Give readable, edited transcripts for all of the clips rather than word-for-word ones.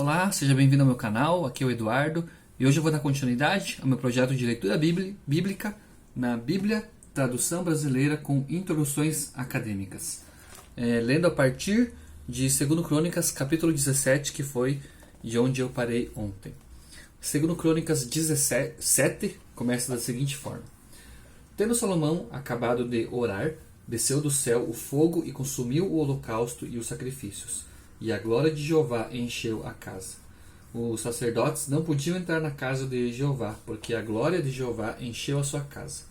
Olá, seja bem-vindo ao meu canal, aqui é o Eduardo e hoje eu vou dar continuidade ao meu projeto de leitura bíblica na Bíblia, tradução brasileira com introduções acadêmicas. Lendo a partir de 2 Crônicas, capítulo 17, que foi de onde eu parei ontem. 2 Crônicas 17 começa da seguinte forma: Tendo Salomão acabado de orar, desceu do céu o fogo e consumiu o holocausto e os sacrifícios, e a glória de Jeová encheu a casa. Os sacerdotes não podiam entrar na casa de Jeová, porque a glória de Jeová encheu a sua casa.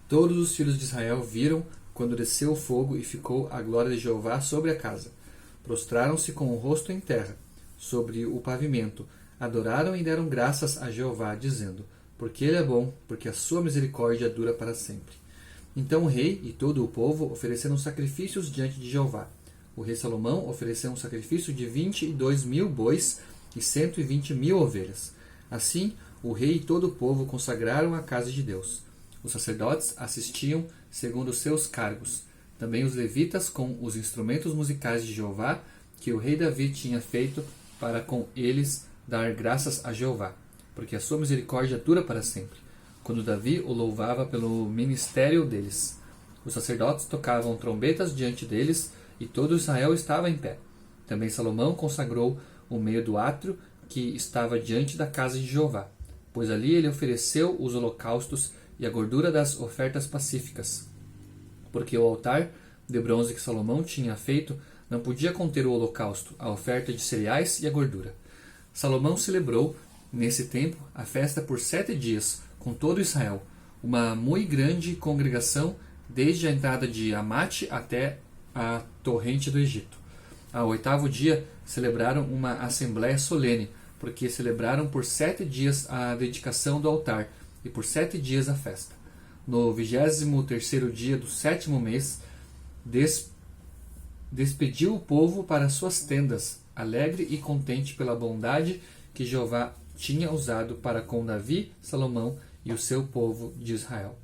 Todos os filhos de Israel viram quando desceu o fogo e ficou a glória de Jeová sobre a casa. Prostraram-se com o rosto em terra, sobre o pavimento, adoraram e deram graças a Jeová, dizendo: porque ele é bom, porque a sua misericórdia dura para sempre. Então o rei e todo o povo ofereceram sacrifícios diante de Jeová. O rei Salomão ofereceu um sacrifício de 22.000 bois e 120.000 ovelhas. Assim, o rei e todo o povo consagraram a casa de Deus. Os sacerdotes assistiam segundo seus cargos. Também os levitas com os instrumentos musicais de Jeová, que o rei Davi tinha feito para com eles dar graças a Jeová, porque a sua misericórdia dura para sempre, quando Davi o louvava pelo ministério deles. Os sacerdotes tocavam trombetas diante deles, e todo Israel estava em pé. Também Salomão consagrou o meio do átrio que estava diante da casa de Jeová, pois ali ele ofereceu os holocaustos e a gordura das ofertas pacíficas, porque o altar de bronze que Salomão tinha feito não podia conter o holocausto, a oferta de cereais e a gordura. Salomão celebrou, nesse tempo, a festa por 7 dias, com todo Israel, uma muito grande congregação, desde a entrada de Amate até a torrente do Egito. Ao 8º dia, celebraram uma assembléia solene, porque celebraram por 7 dias a dedicação do altar, e por 7 dias a festa. No 23º dia do 7º mês, despediu o povo para suas tendas, alegre e contente pela bondade que Jeová tinha usado para com Davi, Salomão e o seu povo de Israel.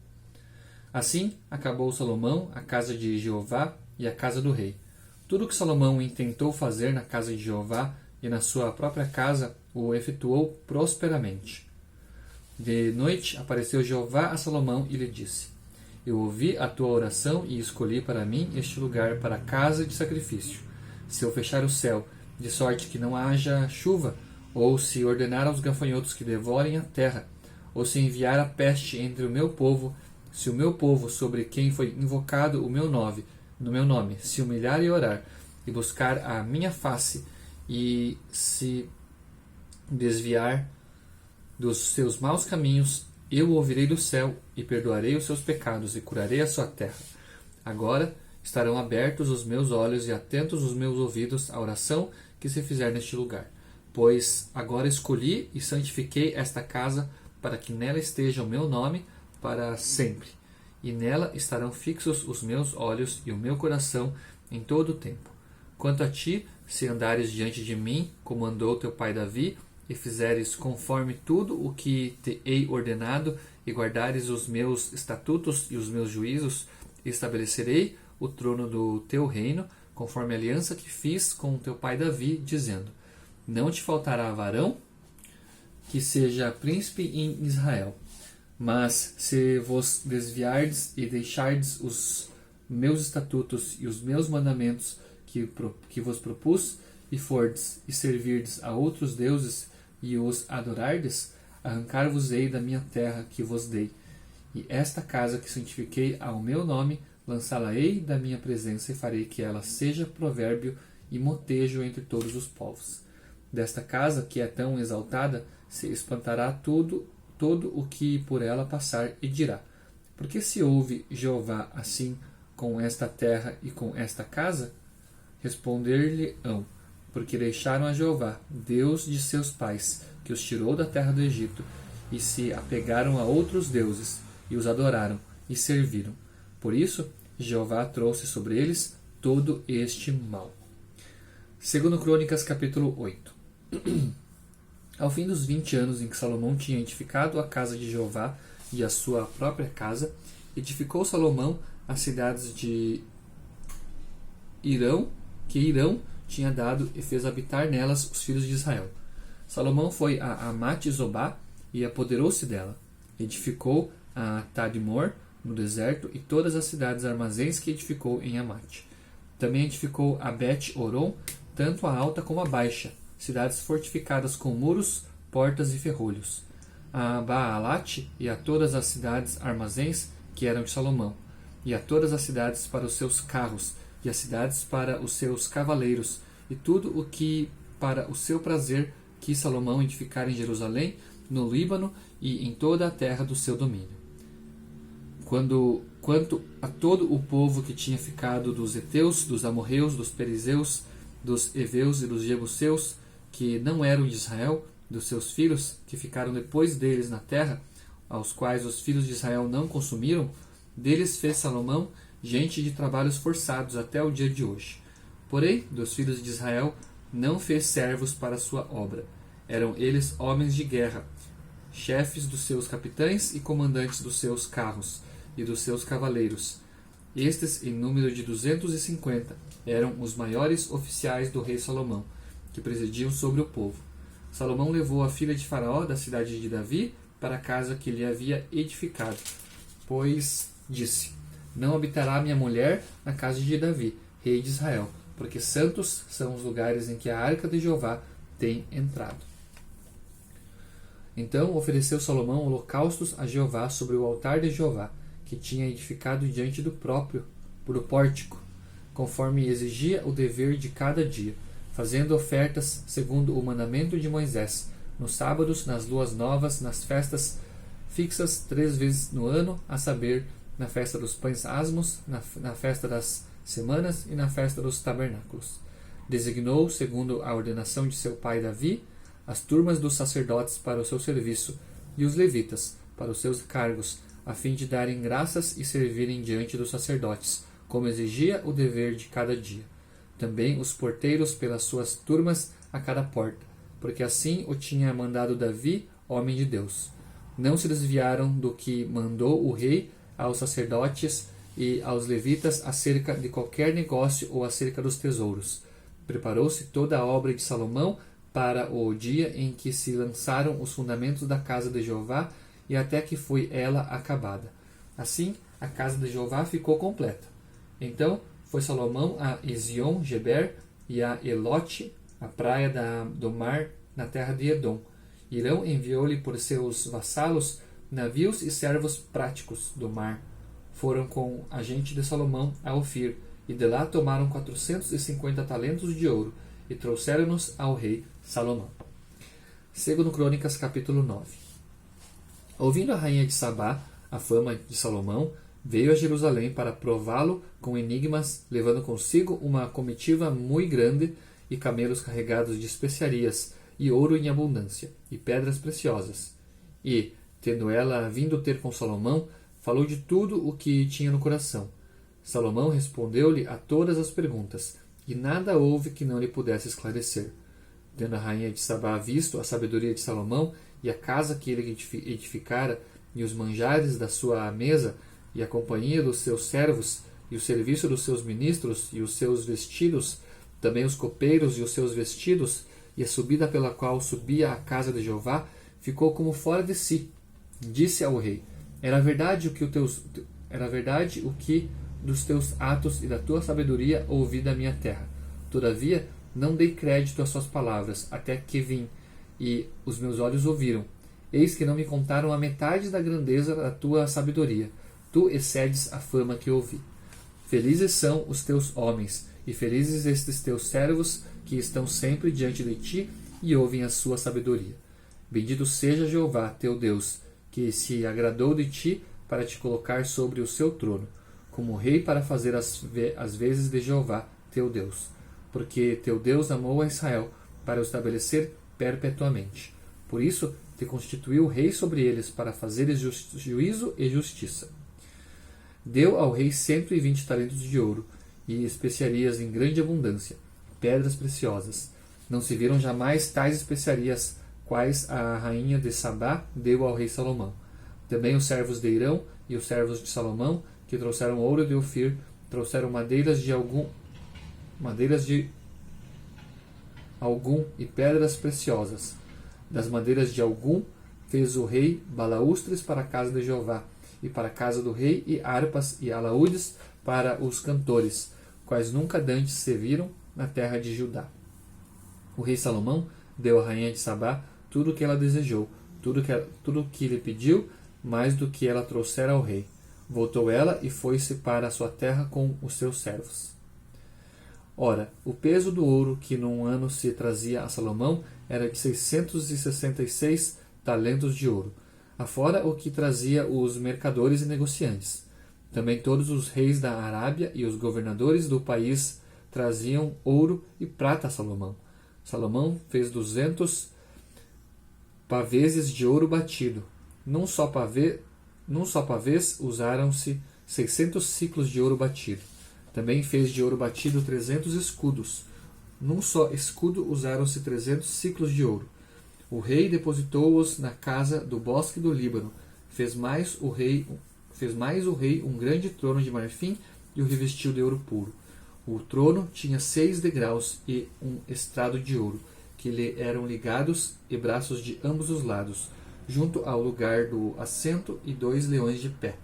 Assim, acabou Salomão a casa de Jeová e a casa do rei. Tudo o que Salomão intentou fazer na casa de Jeová e na sua própria casa o efetuou prosperamente. De noite apareceu Jeová a Salomão e lhe disse: Eu ouvi a tua oração e escolhi para mim este lugar para a casa de sacrifício. Se eu fechar o céu, de sorte que não haja chuva, ou se ordenar aos gafanhotos que devorem a terra, ou se enviar a peste entre o meu povo, se o meu povo, sobre quem foi invocado no meu nome, se humilhar e orar, e buscar a minha face, e se desviar dos seus maus caminhos, eu o ouvirei do céu, e perdoarei os seus pecados, e curarei a sua terra. Agora estarão abertos os meus olhos e atentos os meus ouvidos à oração que se fizer neste lugar. Pois agora escolhi e santifiquei esta casa, para que nela esteja o meu nome para sempre, e nela estarão fixos os meus olhos e o meu coração em todo o tempo. Quanto a ti, se andares diante de mim, como andou teu pai Davi, e fizeres conforme tudo o que te hei ordenado, e guardares os meus estatutos e os meus juízos, estabelecerei o trono do teu reino, conforme a aliança que fiz com teu pai Davi, dizendo: Não te faltará varão que seja príncipe em Israel. Mas se vos desviardes e deixardes os meus estatutos e os meus mandamentos que vos propus, e fordes e servirdes a outros deuses e os adorardes, arrancar-vos-ei da minha terra que vos dei, e esta casa que santifiquei ao meu nome, lançá-la-ei da minha presença, e farei que ela seja provérbio e motejo entre todos os povos. Desta casa, que é tão exaltada, se espantará todo o que por ela passar, e dirá: Porque se ouve Jeová assim com esta terra e com esta casa? Responder-lhe-ão: Porque deixaram a Jeová, Deus de seus pais, que os tirou da terra do Egito, e se apegaram a outros deuses, e os adoraram, e serviram. Por isso, Jeová trouxe sobre eles todo este mal. 2 Crônicas, capítulo 8. Ao fim dos 20 anos em que Salomão tinha edificado a casa de Jeová e a sua própria casa, edificou Salomão as cidades de Irão, tinha dado e fez habitar nelas os filhos de Israel. Salomão foi a Amate-Zobá e apoderou-se dela. Edificou a Tadmor no deserto e todas as cidades armazéns que edificou em Amate. Também edificou a Bet-Oron, tanto a alta como a baixa, cidades fortificadas com muros, portas e ferrolhos. A Baalate e a todas as cidades armazéns que eram de Salomão, e a todas as cidades para os seus carros, e as cidades para os seus cavaleiros, e tudo o que para o seu prazer quis Salomão edificar em Jerusalém, no Líbano e em toda a terra do seu domínio. Quanto a todo o povo que tinha ficado dos heteus, dos amorreus, dos perizeus, dos heveus e dos jebuseus, que não eram de Israel, dos seus filhos, que ficaram depois deles na terra, aos quais os filhos de Israel não consumiram, deles fez Salomão gente de trabalhos forçados até o dia de hoje. Porém, dos filhos de Israel não fez servos para a sua obra. Eram eles homens de guerra, chefes dos seus capitães e comandantes dos seus carros e dos seus cavaleiros. Estes, em número de 250, eram os maiores oficiais do rei Salomão, que presidiam sobre o povo. Salomão levou a filha de Faraó da cidade de Davi para a casa que lhe havia edificado, pois disse: Não habitará minha mulher na casa de Davi, rei de Israel, porque santos são os lugares em que a arca de Jeová tem entrado. Então ofereceu Salomão holocaustos a Jeová sobre o altar de Jeová, que tinha edificado diante do pórtico, conforme exigia o dever de cada dia, fazendo ofertas segundo o mandamento de Moisés, nos sábados, nas luas novas, nas festas fixas 3 vezes no ano, a saber, na festa dos pães asmos, na festa das semanas e na festa dos tabernáculos. Designou, segundo a ordenação de seu pai Davi, as turmas dos sacerdotes para o seu serviço e os levitas para os seus cargos, a fim de darem graças e servirem diante dos sacerdotes, como exigia o dever de cada dia. Também os porteiros pelas suas turmas a cada porta, porque assim o tinha mandado Davi, homem de Deus. Não se desviaram do que mandou o rei aos sacerdotes e aos levitas acerca de qualquer negócio ou acerca dos tesouros. Preparou-se toda a obra de Salomão para o dia em que se lançaram os fundamentos da casa de Jeová e até que foi ela acabada. Assim, a casa de Jeová ficou completa. Então foi Salomão a Ezion-Geber e a Elote, a praia do mar, na terra de Edom. Irão enviou-lhe por seus vassalos navios e servos práticos do mar. Foram com a gente de Salomão a Ofir, e de lá tomaram 450 talentos de ouro, e trouxeram-nos ao rei Salomão. Segundo Crônicas, capítulo 9. Ouvindo a rainha de Sabá a fama de Salomão, veio a Jerusalém para prová-lo com enigmas, levando consigo uma comitiva muito grande e camelos carregados de especiarias e ouro em abundância e pedras preciosas. E, tendo ela vindo ter com Salomão, falou de tudo o que tinha no coração. Salomão respondeu-lhe a todas as perguntas, e nada houve que não lhe pudesse esclarecer. Tendo a rainha de Sabá visto a sabedoria de Salomão e a casa que ele edificara, e os manjares da sua mesa, e a companhia dos seus servos, e o serviço dos seus ministros, e os seus vestidos, também os copeiros e os seus vestidos, e a subida pela qual subia à casa de Jeová, ficou como fora de si. Disse ao rei: Era verdade o que dos teus atos e da tua sabedoria ouvi da minha terra. Todavia, não dei crédito às suas palavras, até que vim, e os meus olhos ouviram. Eis que não me contaram a metade da grandeza da tua sabedoria. Tu excedes a fama que ouvi. Felizes são os teus homens, e felizes estes teus servos, que estão sempre diante de ti e ouvem a sua sabedoria. Bendito seja Jeová, teu Deus, que se agradou de ti para te colocar sobre o seu trono, como rei para fazer as vezes de Jeová, teu Deus. Porque teu Deus amou a Israel para o estabelecer perpetuamente. Por isso te constituiu rei sobre eles, para fazeres juízo e justiça. Deu ao rei 120 talentos de ouro, e especiarias em grande abundância, pedras preciosas. Não se viram jamais tais especiarias, quais a rainha de Sabá deu ao rei Salomão. Também os servos de Irão e os servos de Salomão, que trouxeram ouro de Ofir, trouxeram madeiras de algum e pedras preciosas. Das madeiras de algum fez o rei balaústres para a casa de Jeová, e para a casa do rei, e harpas e alaúdes para os cantores, quais nunca dantes se viram na terra de Judá. O rei Salomão deu à rainha de Sabá tudo o que ela desejou, tudo que lhe pediu, mais do que ela trouxera ao rei. Voltou ela e foi-se para a sua terra com os seus servos. Ora, o peso do ouro que num ano se trazia a Salomão era de 666 talentos de ouro, afora o que trazia os mercadores e negociantes. Também todos os reis da Arábia e os governadores do país traziam ouro e prata a Salomão. Salomão fez 200 paveses de ouro batido. Num só pavês usaram-se 600 ciclos de ouro batido. Também fez de ouro batido 300 escudos. Num só escudo usaram-se 300 ciclos de ouro. O rei depositou-os na casa do bosque do Líbano. Fez mais o rei um grande trono de marfim e o revestiu de ouro puro. O trono tinha 6 degraus e um estrado de ouro, que lhe eram ligados e braços de ambos os lados, junto ao lugar do assento, e 2 leões de pé.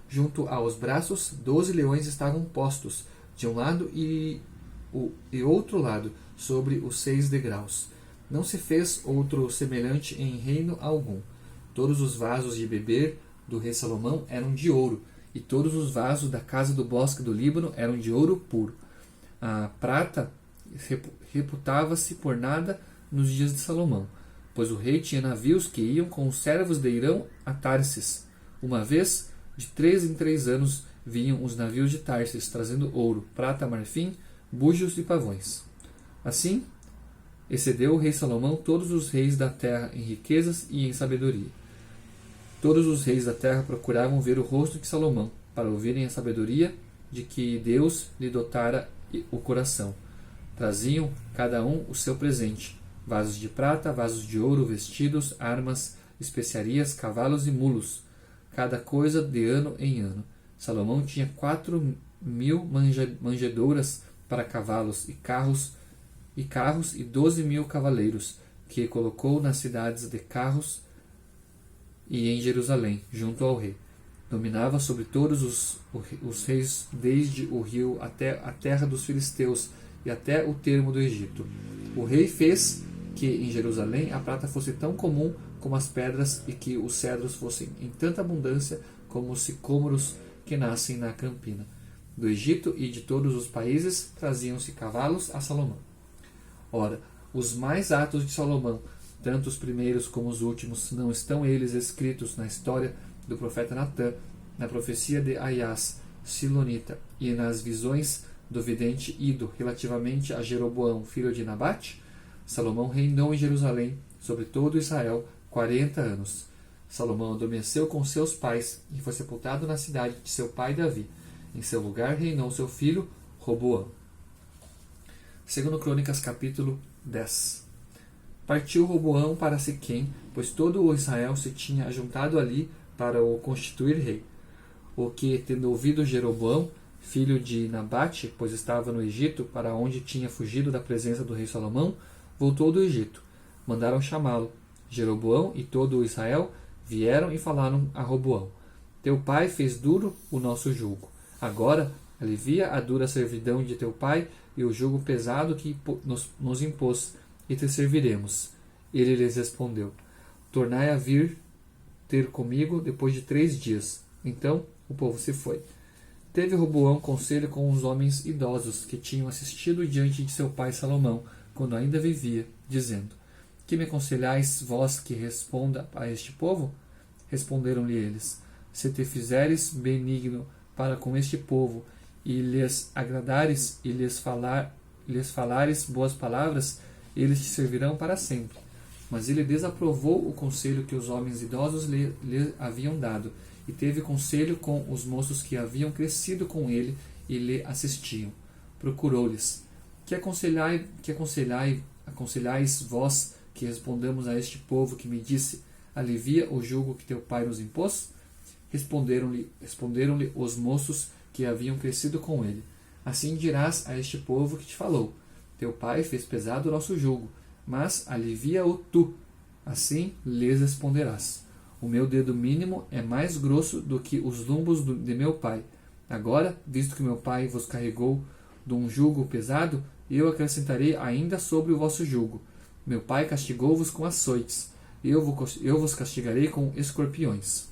Junto aos braços, 12 leões estavam postos, de um lado e outro lado, sobre os 6 degraus. Não se fez outro semelhante em reino algum. Todos os vasos de beber do rei Salomão eram de ouro, e todos os vasos da casa do bosque do Líbano eram de ouro puro. A prata reputava-se por nada nos dias de Salomão, pois o rei tinha navios que iam com os servos de Irão a Tarsis. Uma vez, de 3 em 3 anos, vinham os navios de Tarsis, trazendo ouro, prata, marfim, búzios e pavões. Assim, excedeu o rei Salomão todos os reis da terra em riquezas e em sabedoria. Todos os reis da terra procuravam ver o rosto de Salomão, para ouvirem a sabedoria de que Deus lhe dotara o coração. Traziam cada um o seu presente: vasos de prata, vasos de ouro, vestidos, armas, especiarias, cavalos e mulos, cada coisa de ano em ano. Salomão tinha 4.000 manjedouras para cavalos e carros e 12.000 cavaleiros, que colocou nas cidades de carros e em Jerusalém, junto ao rei. Dominava sobre todos os reis, desde o rio até a terra dos filisteus e até o termo do Egito. O rei fez que em Jerusalém a prata fosse tão comum como as pedras, e que os cedros fossem em tanta abundância como os sicômoros que nascem na campina. Do Egito e de todos os países traziam-se cavalos a Salomão. Ora, os mais atos de Salomão, tanto os primeiros como os últimos, não estão eles escritos na história do profeta Natã, na profecia de Aias, Silonita, e nas visões do vidente Ido, relativamente a Jeroboão, filho de Nabate? Salomão reinou em Jerusalém, sobre todo Israel, 40 anos. Salomão adormeceu com seus pais e foi sepultado na cidade de seu pai Davi. Em seu lugar reinou seu filho Roboão. 2 Crônicas, capítulo 10. Partiu Roboão para Siquém, pois todo o Israel se tinha ajuntado ali para o constituir rei. O que, tendo ouvido Jeroboão, filho de Nabate, pois estava no Egito, para onde tinha fugido da presença do rei Salomão, voltou do Egito. Mandaram chamá-lo. Jeroboão e todo o Israel vieram e falaram a Roboão: Teu pai fez duro o nosso jugo. Agora alivia a dura servidão de teu pai e o jugo pesado que nos impôs, e te serviremos. Ele lhes respondeu: Tornai a vir ter comigo depois de 3 dias. Então o povo se foi. Teve Roboão conselho com os homens idosos que tinham assistido diante de seu pai Salomão, quando ainda vivia, dizendo: Que me aconselhais vós que responda a este povo? Responderam-lhe eles: Se te fizeres benigno para com este povo, e lhes agradares, e lhes falares boas palavras, eles te servirão para sempre. Mas ele desaprovou o conselho que os homens idosos lhe haviam dado, e teve conselho com os moços que haviam crescido com ele e lhe assistiam. Procurou-lhes: Que aconselhais vós que respondamos a este povo que me disse: Alivia o jugo que teu pai nos impôs? Responderam-lhe os moços que haviam crescido com ele: Assim dirás a este povo que te falou: Teu pai fez pesado o nosso jugo, mas alivia-o tu. Assim lhes responderás: o meu dedo mínimo é mais grosso do que os lombos de meu pai. Agora, visto que meu pai vos carregou de um jugo pesado, eu acrescentarei ainda sobre o vosso jugo. Meu pai castigou-vos com açoites, eu vos castigarei com escorpiões.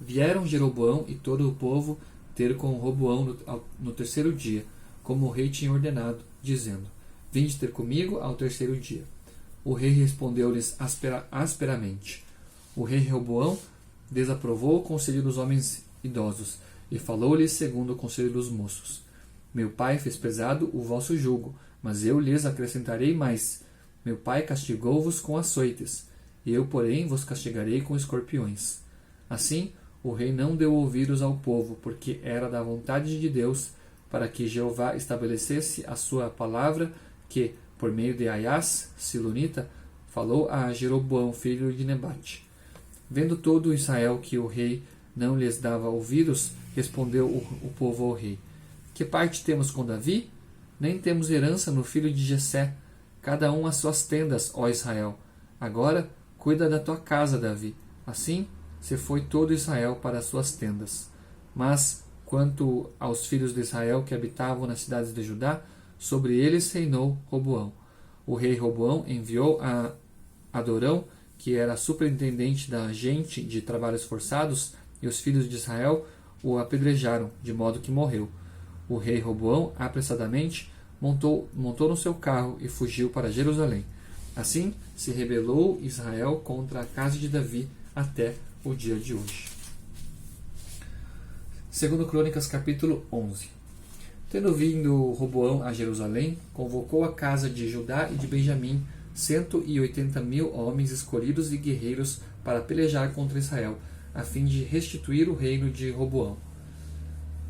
Vieram Jeroboão e todo o povo ter com Roboão no terceiro dia, como o rei tinha ordenado, dizendo: Vinde ter comigo ao terceiro dia. O rei respondeu-lhes asperamente. O rei Roboão desaprovou o conselho dos homens idosos e falou-lhes segundo o conselho dos moços. Meu pai fez pesado o vosso jugo, mas eu lhes acrescentarei mais. Meu pai castigou-vos com açoites, eu, porém, vos castigarei com escorpiões. Assim, o rei não deu ouvidos ao povo, porque era da vontade de Deus, para que Jeová estabelecesse a sua palavra, que, por meio de Aias, Silonita, falou a Jeroboão, filho de Nebate. Vendo todo Israel que o rei não lhes dava ouvidos, respondeu o povo ao rei: Que parte temos com Davi? Nem temos herança no filho de Jessé. Cada um às suas tendas, ó Israel. Agora, cuida da tua casa, Davi. Assim, se foi todo Israel para as suas tendas. Mas, quanto aos filhos de Israel que habitavam nas cidades de Judá, sobre eles reinou Roboão. O rei Roboão enviou a Adorão, que era superintendente da gente de trabalhos forçados, e os filhos de Israel o apedrejaram, de modo que morreu. O rei Roboão, apressadamente, montou no seu carro e fugiu para Jerusalém. Assim se rebelou Israel contra a casa de Davi até o dia de hoje. 2 Crônicas, capítulo 11. Tendo vindo Roboão a Jerusalém, convocou a casa de Judá e de Benjamim 180.000 homens escolhidos e guerreiros para pelejar contra Israel, a fim de restituir o reino de Roboão.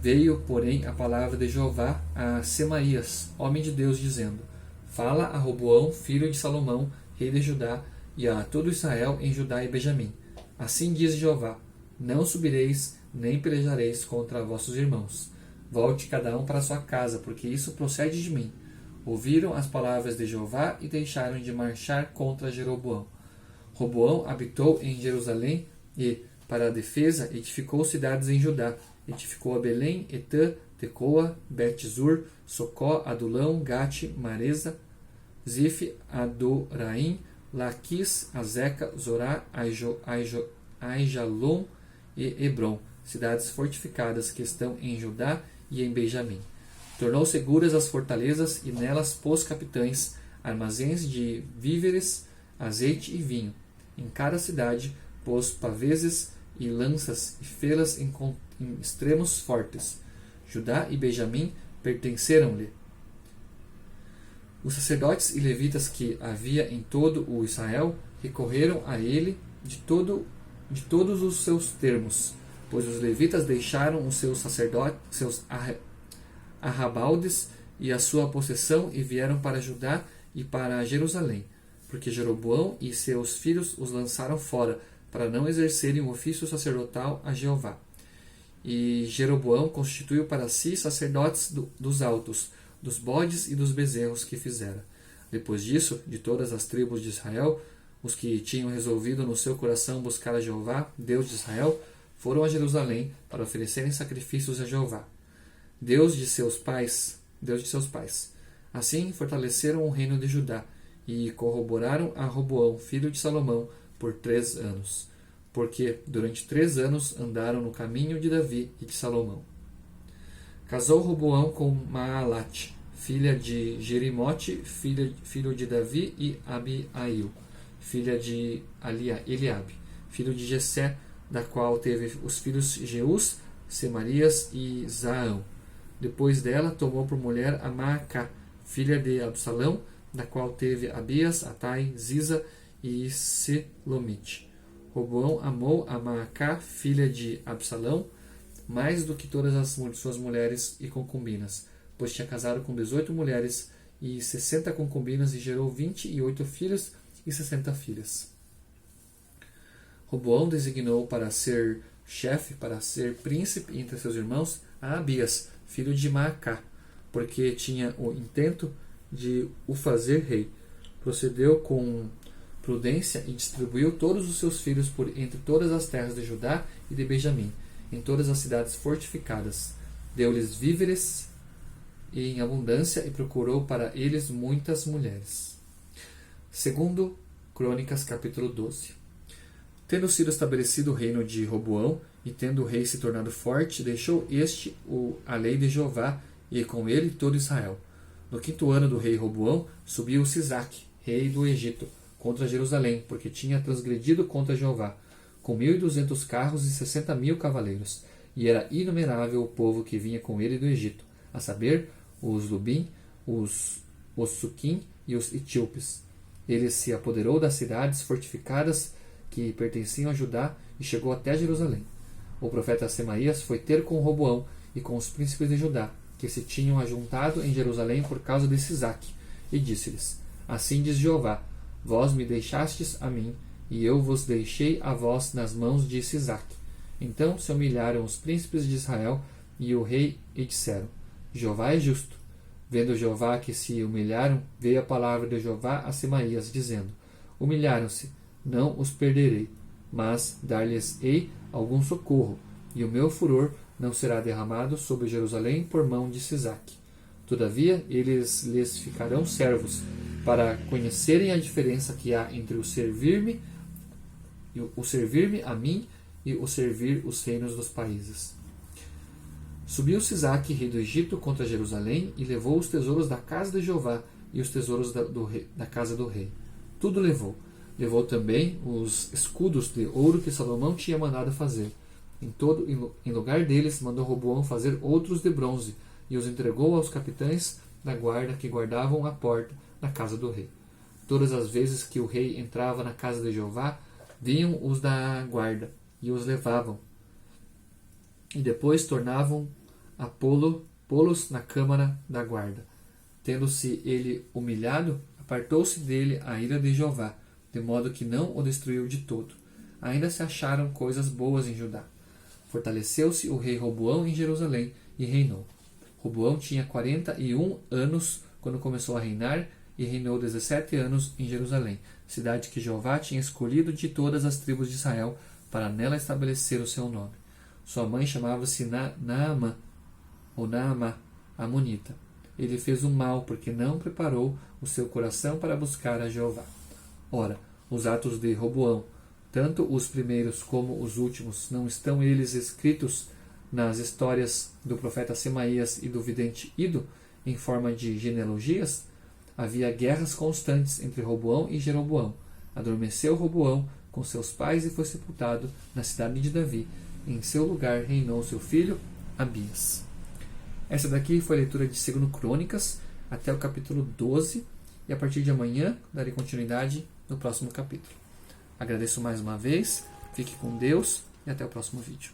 Veio, porém, a palavra de Jeová a Semaías, homem de Deus, dizendo: Fala a Roboão, filho de Salomão, rei de Judá, e a todo Israel em Judá e Benjamim. Assim diz Jeová: Não subireis, nem pelejareis contra vossos irmãos. Volte cada um para sua casa, porque isso procede de mim. Ouviram as palavras de Jeová e deixaram de marchar contra Jeroboão. Roboão habitou em Jerusalém e, para a defesa, edificou cidades em Judá. Edificou a Belém, Etã, Tecoa, Bet-Zur, Socó, Adulão, Gate, Maresa, Zif, Adoraim, Laquis, Azeca, Zorá, Aijalon e Hebron, cidades fortificadas que estão em Judá e em Benjamim. Tornou seguras as fortalezas e nelas pôs capitães, armazéns de víveres, azeite e vinho. Em cada cidade pôs paveses e lanças e fê-las em extremos fortes. Judá e Benjamim pertenceram-lhe. Os sacerdotes e levitas que havia em todo o Israel recorreram a ele de todos os seus termos, pois os levitas deixaram os seus sacerdotes, seus arrabaldes e a sua possessão e vieram para Judá e para Jerusalém, porque Jeroboão e seus filhos os lançaram fora, para não exercerem o ofício sacerdotal a Jeová. E Jeroboão constituiu para si sacerdotes dos altos, dos bodes e dos bezerros que fizera. Depois disso, de todas as tribos de Israel, os que tinham resolvido no seu coração buscar a Jeová, Deus de Israel, foram a Jerusalém para oferecerem sacrifícios a Jeová, Deus de seus pais. Assim fortaleceram o reino de Judá e corroboraram a Roboão, filho de Salomão, por 3 anos, porque durante 3 anos andaram no caminho de Davi e de Salomão. Casou Roboão com Maalate, filha de Jerimote, filho de Davi, e Abiail, filha de Eliabe, filho de Jessé, da qual teve os filhos Jeus, Semarias e Zaão. Depois dela, tomou por mulher a Maacá, filha de Absalão, da qual teve Abias, Atai, Ziza e Selomite. Roboão amou a Maacá, filha de Absalão, mais do que todas as suas mulheres e concubinas, pois tinha casado com 18 mulheres e 60 concubinas e gerou 28 filhos e 60 filhas. Roboão designou para ser chefe, para ser príncipe entre seus irmãos, a Abias, filho de Maacá, porque tinha o intento de o fazer rei. Procedeu com prudência e distribuiu todos os seus filhos por entre todas as terras de Judá e de Benjamim, em todas as cidades fortificadas. Deu-lhes víveres e em abundância e procurou para eles muitas mulheres. Segundo Crônicas, capítulo 12. Tendo sido estabelecido o reino de Roboão, e tendo o rei se tornado forte, deixou este a lei de Jeová, e com ele todo Israel. No 5º ano do rei Roboão, subiu Sisaque, rei do Egito, contra Jerusalém, porque tinha transgredido contra Jeová, com 1.200 carros e 60.000 cavaleiros, e era inumerável o povo que vinha com ele do Egito, a saber, os Lubim, os Suquim e os Etíopes. Ele se apoderou das cidades fortificadas que pertenciam a Judá e chegou até Jerusalém. O profeta Semaías foi ter com Roboão e com os príncipes de Judá, que se tinham ajuntado em Jerusalém por causa de Sisaque, e disse-lhes: Assim diz Jeová: Vós me deixastes a mim, e eu vos deixei a vós nas mãos de Sisaque. Então se humilharam os príncipes de Israel e o rei, e disseram: Jeová é justo. Vendo Jeová que se humilharam, veio a palavra de Jeová a Semaías, dizendo: Humilharam-se, não os perderei, mas dar-lhes-ei algum socorro, e o meu furor não será derramado sobre Jerusalém por mão de Sisaque. Todavia, eles lhes ficarão servos, para conhecerem a diferença que há entre o servir-me a mim e o servir os reinos dos países. Subiu Sisaque, rei do Egito, contra Jerusalém, e levou os tesouros da casa de Jeová e os tesouros da casa do rei. Tudo levou. Levou também os escudos de ouro que Salomão tinha mandado fazer. Em lugar deles, mandou Roboão fazer outros de bronze, e os entregou aos capitães da guarda que guardavam a porta da casa do rei. Todas as vezes que o rei entrava na casa de Jeová, vinham os da guarda e os levavam, e depois tornavam a pô-los na câmara da guarda. Tendo-se ele humilhado, apartou-se dele a ira de Jeová, de modo que não o destruiu de todo. Ainda se acharam coisas boas em Judá. Fortaleceu-se o rei Roboão em Jerusalém e reinou. Roboão tinha 41 anos quando começou a reinar, e reinou 17 anos em Jerusalém, cidade que Jeová tinha escolhido de todas as tribos de Israel, para nela estabelecer o seu nome. Sua mãe chamava-se Naamã, ou Naamá, amonita. Ele fez o mal, porque não preparou o seu coração para buscar a Jeová. Ora, os atos de Roboão, tanto os primeiros como os últimos, não estão eles escritos nas histórias do profeta Semaías e do vidente Ido, em forma de genealogias? Havia guerras constantes entre Roboão e Jeroboão. Adormeceu Roboão com seus pais e foi sepultado na cidade de Davi. Em seu lugar reinou seu filho Abias. Essa daqui foi a leitura de 2 Crônicas até o capítulo 12, e a partir de amanhã darei continuidade no próximo capítulo. Agradeço mais uma vez, fique com Deus e até o próximo vídeo.